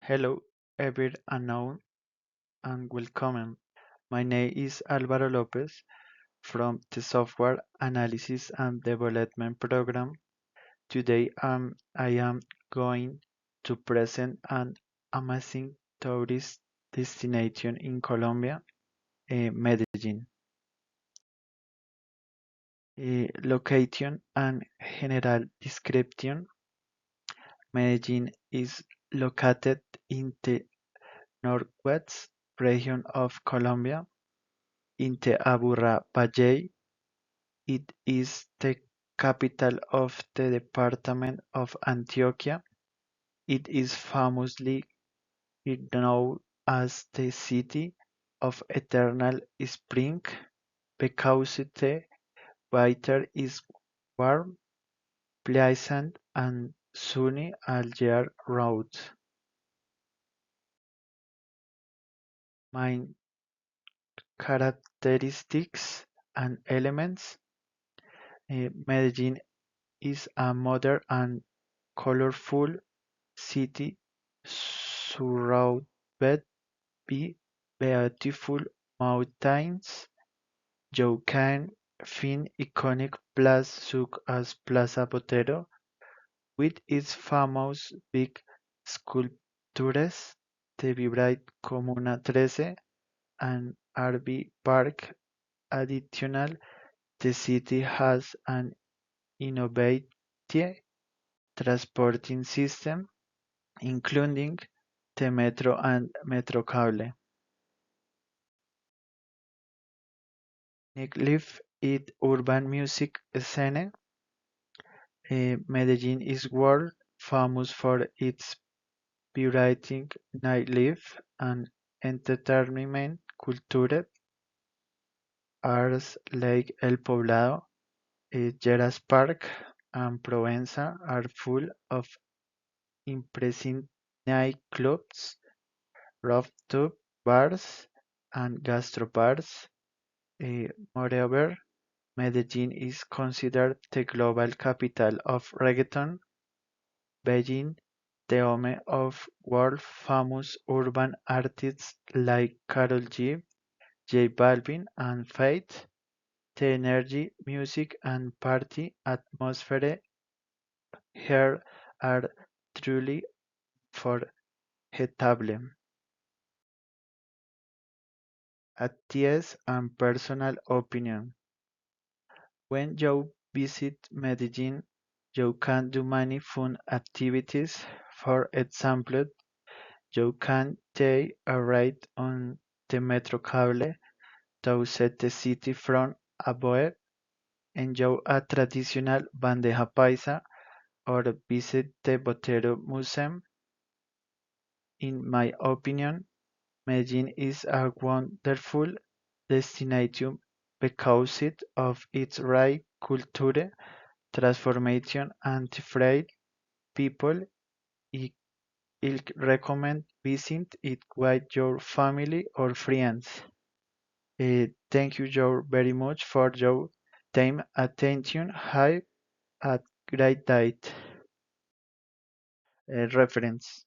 Hello, ever unknown, and welcome. My name is Álvaro Lopez from the Software Analysis and Development Program. Today I am going to present an amazing tourist destination in Colombia, Medellin. Location and general description. Medellin is located in the northwest region of Colombia in the Aburrá Valley. It is the capital of the department of Antioquia. It is famously known as the city of eternal spring because the weather is warm, pleasant, and sunny all year round. Main characteristics and elements. Medellin is a modern and colorful city surrounded by beautiful mountains. You can find iconic places such as Plaza Botero with its famous big sculptures, the vibrant Comuna 13, and RV Park. Additional, the city has an innovative transporting system, including the metro and Metrocable. Nightlife is urban music scene. Medellin is world famous for its vibrant nightlife and entertainment culture. Areas like El Poblado, Lleras Park, and Provenza are full of impressive nightclubs, rooftop bars, and gastropubs. Moreover, Medellin is considered the global capital of reggaeton, being the home of world-famous urban artists like Karol G, J Balvin, and Faith. The energy, music, and party atmosphere here are truly forgettable. Aties and personal opinion. When you visit Medellin, you can do many fun activities. For example, you can take a ride on the Metrocable to set the city from above, enjoy a traditional bandeja paisa, or visit the Botero Museum. In my opinion, Medellin is a wonderful destination because of its rich culture, transformation, and friendly people. I I recommend visiting it with your family or friends. Thank you very much for your time attention. Have a great day. Reference.